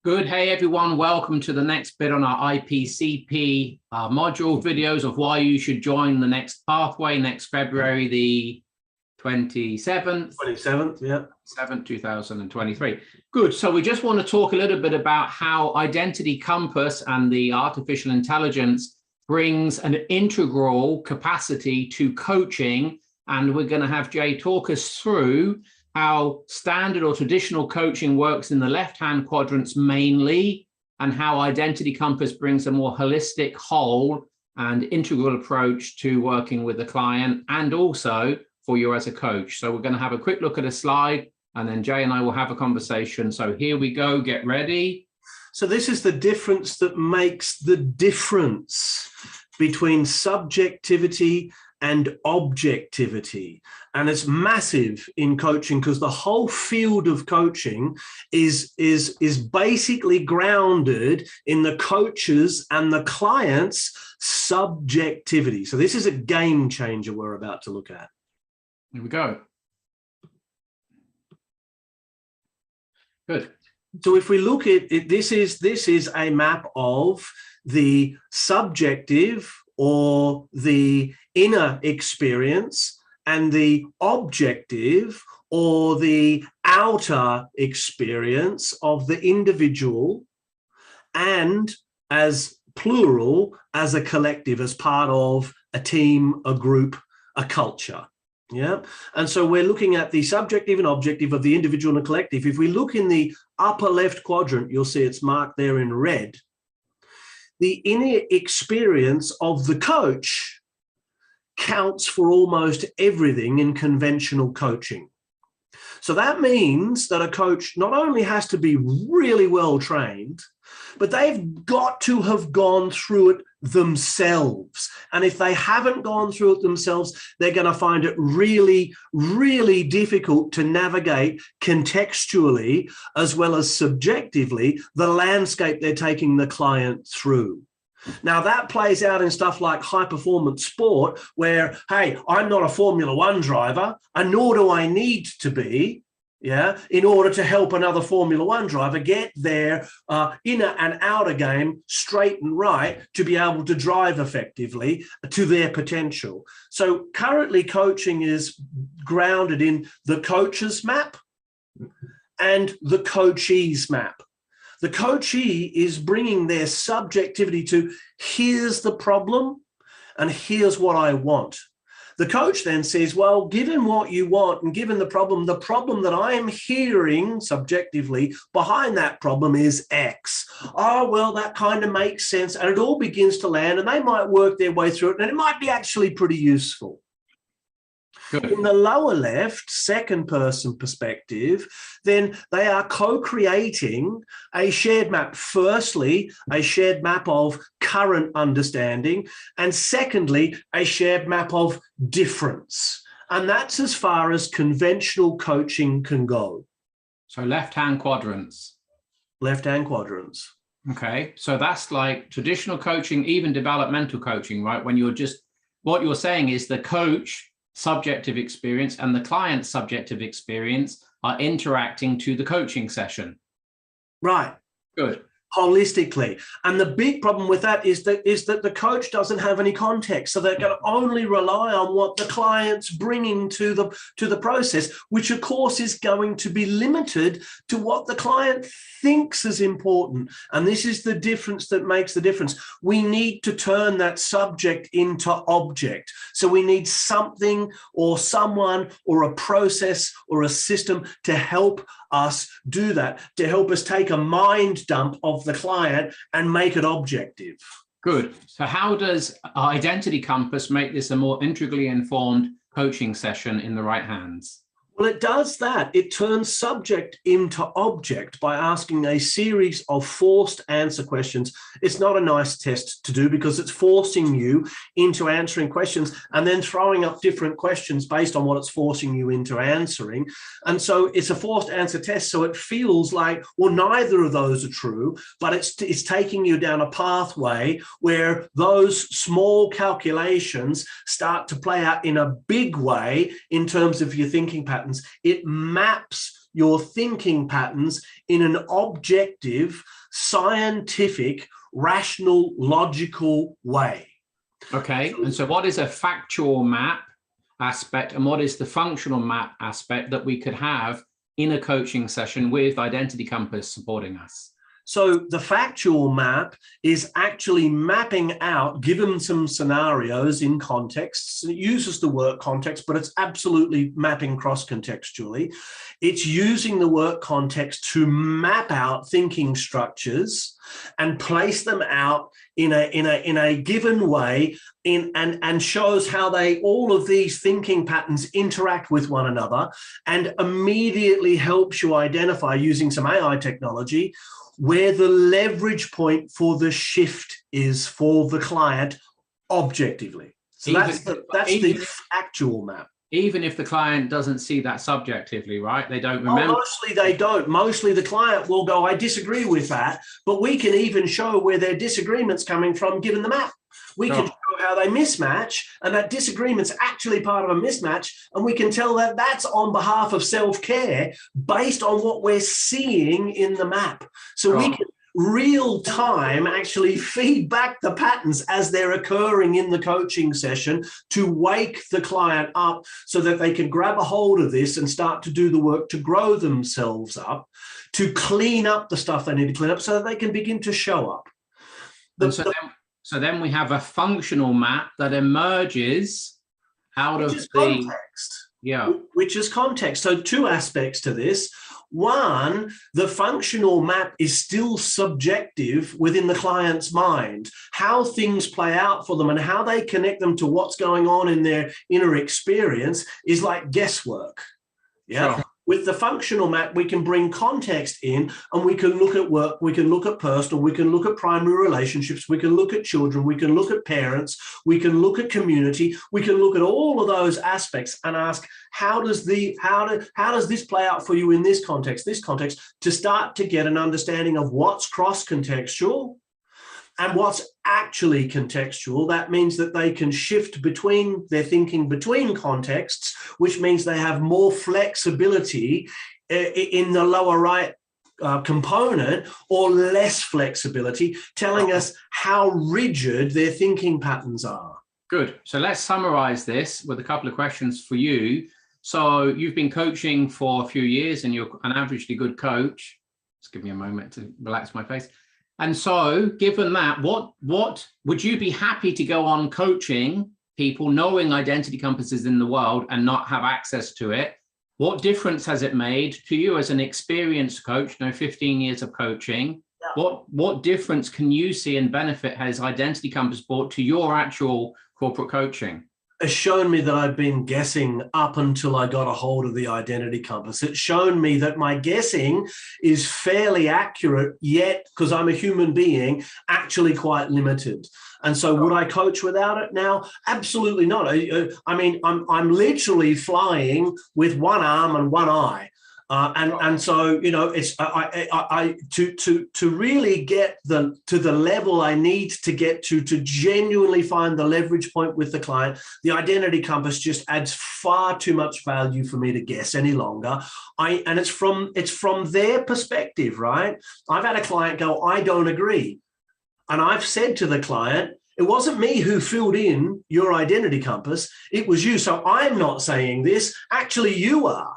Good. Hey, everyone. Welcome to the next bit on our IPCP module videos of why you should join the next pathway next February, the 27th. 27th, yeah. 7th, 2023. Good. So we just want to talk a little bit about how Identity Compass and the artificial intelligence brings an integral capacity to coaching. And we're going to have Jay talk us through how standard or traditional coaching works in the left-hand quadrants mainly, and how Identity Compass brings a more holistic, whole and integral approach to working with the client and also for you as a coach. So we're going to have a quick look at a slide and then Jay and I will have a conversation. So here we go, get ready. So this is the difference that makes the difference between subjectivity and objectivity. And it's massive in coaching because the whole field of coaching is basically grounded in the coach's and the client's subjectivity. So this is a game changer we're about to look at. Here we go. Good. So if we look at it, this is a map of the subjective or the inner experience and the objective or the outer experience of the individual, and as plural, as a collective, as part of a team, a group, a culture. Yeah. And so we're looking at the subjective and objective of the individual and collective. If we look in the upper left quadrant, you'll see it's marked there in red. The inner experience of the coach counts for almost everything in conventional coaching. So that means that a coach not only has to be really well trained, but they've got to have gone through it themselves. And if they haven't gone through it themselves, they're going to find it really, really difficult to navigate contextually as well as subjectively the landscape they're taking the client through. Now, that plays out in stuff like high-performance sport where, hey, I'm not a Formula One driver, and nor do I need to be, in order to help another Formula One driver get their inner and outer game straight and right to be able to drive effectively to their potential. So currently coaching is grounded in the coach's map and the coachee's map. The coachee is bringing their subjectivity to here's the problem and here's what I want. The coach then says, well, given what you want and given the problem that I am hearing subjectively behind that problem is X. Oh, well, that kind of makes sense. And it all begins to land and they might work their way through it and it might be actually pretty useful. Good. In the lower left, second person perspective, then they are co-creating a shared map. Firstly, a shared map of current understanding, and secondly, a shared map of difference. And that's as far as conventional coaching can go. So left-hand quadrants. Left-hand quadrants. Okay, so that's like traditional coaching, even developmental coaching, right? When you're just, what you're saying is the coach subjective experience and the client's subjective experience are interacting to the coaching session. Right. Good. Holistically. And the big problem with that is that the coach doesn't have any context. So they're going to only rely on what the client's bringing to the process, which of course is going to be limited to what the client thinks is important. And this is the difference that makes the difference. We need to turn that subject into object. So we need something or someone or a process or a system to help us do that, to help us take a mind dump of the client and make it objective. Good. So how does Identity Compass make this a more integrally informed coaching session in the right hands? Well, it does that. It turns subject into object by asking a series of forced answer questions. It's not a nice test to do because it's forcing you into answering questions and then throwing up different questions based on what it's forcing you into answering. And so it's a forced answer test. So it feels like, well, neither of those are true, but it's taking you down a pathway where those small calculations start to play out in a big way in terms of your thinking patterns. It maps your thinking patterns in an objective, scientific, rational, logical way. Okay, and so what is a factual map aspect and what is the functional map aspect that we could have in a coaching session with Identity Compass supporting us? So the factual map is actually mapping out, given some scenarios in contexts. It uses the work context, but it's absolutely mapping cross-contextually. It's using the work context to map out thinking structures and place them out in a given way, and shows how all of these thinking patterns interact with one another, and immediately helps you identify, using some AI technology, where the leverage point for the shift is for the client objectively. So that's the actual map. Even if the client doesn't see that subjectively, right? They don't remember. Oh, mostly they don't. Mostly the client will go, I disagree with that, but we can even show where their disagreement's coming from given the map. We can show how they mismatch, and that disagreement's actually part of a mismatch, and we can tell that that's on behalf of self-care based on what we're seeing in the map. So we can real time actually feed back the patterns as they're occurring in the coaching session to wake the client up so that they can grab a hold of this and start to do the work to grow themselves up, to clean up the stuff they need to clean up so that they can begin to show up. So then we have a functional map that emerges out of the context. Yeah. Which is context. So two aspects to this. One, the functional map is still subjective within the client's mind. How things play out for them and how they connect them to what's going on in their inner experience is like guesswork. Yeah. Sure. With the functional map, we can bring context in, and we can look at work, we can look at personal, we can look at primary relationships, we can look at children, we can look at parents, we can look at community, we can look at all of those aspects and ask, how does this play out for you in this context, to start to get an understanding of what's cross-contextual and what's actually contextual. That means that they can shift between their thinking between contexts, which means they have more flexibility in the lower right component, or less flexibility, telling us how rigid their thinking patterns are. Good. So let's summarize this with a couple of questions for you. So you've been coaching for a few years and you're an averagely good coach. Just give me a moment to relax my face. And so given that, what would you be happy to go on coaching people knowing Identity Compass is in the world and not have access to it? What difference has it made to you as an experienced coach, 15 years of coaching? Yeah. What difference can you see and benefit has Identity Compass brought to your actual corporate coaching? Has shown me that I've been guessing up until I got a hold of the Identity Compass. It's shown me that my guessing is fairly accurate, yet, because I'm a human being, actually quite limited. And so would I coach without it now? Absolutely not. I mean, I'm literally flying with one arm and one eye. And so, it's to really get to the level I need to get to genuinely find the leverage point with the client, the Identity Compass just adds far too much value for me to guess any longer. And it's from their perspective, right? I've had a client go, I don't agree. And I've said to the client, it wasn't me who filled in your Identity Compass, it was you. So I'm not saying this, actually you are.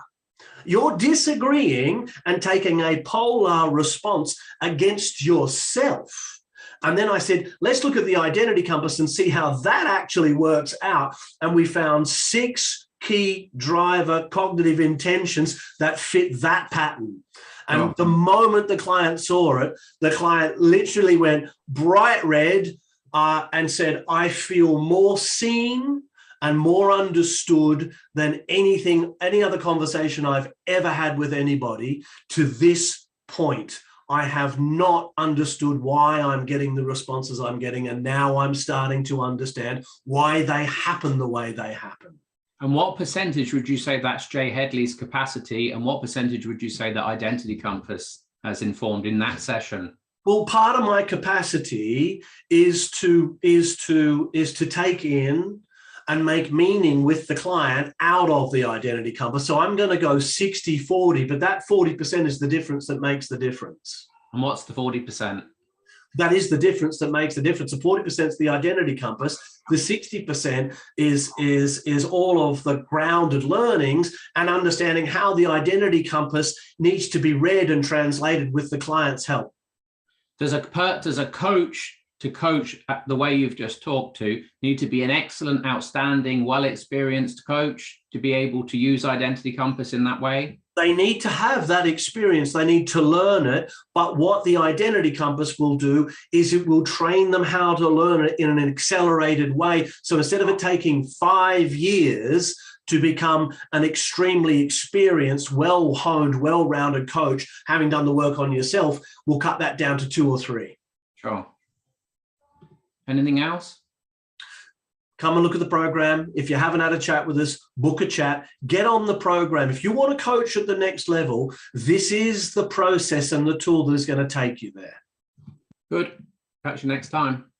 You're disagreeing and taking a polar response against yourself. And then I said, let's look at the Identity Compass and see how that actually works out. And we found 6 key driver cognitive intentions that fit that pattern. And the moment the client saw it, the client literally went bright red and said, I feel more seen and more understood than any other conversation I've ever had with anybody to this point. I have not understood why I'm getting the responses I'm getting, and now I'm starting to understand why they happen the way they happen. And what percentage would you say that's Jay Headley's capacity, and what percentage would you say that Identity Compass has informed in that session? Well, part of my capacity is to take in and make meaning with the client out of the identity compass. So I'm going to go 60-40, but that 40% is the difference that makes the difference. And what's the 40%? That is the difference that makes the difference. The 40% is the identity compass. The 60% is all of the grounded learnings and understanding how the identity compass needs to be read and translated with the client's help. Does a coach to coach the way you've just talked to need to be an excellent, outstanding, well-experienced coach to be able to use identity compass in that way? They need to have that experience. They need to learn it. But what the identity compass will do is it will train them how to learn it in an accelerated way. So instead of it taking 5 years to become an extremely experienced, well-honed, well-rounded coach, having done the work on yourself, we'll cut that down to 2 or 3. Sure. Anything else? Come and look at the program. If you haven't had a chat with us, book a chat, get on the program. If you want to coach at the next level, this is the process and the tool that is going to take you there. Good. Catch you next time.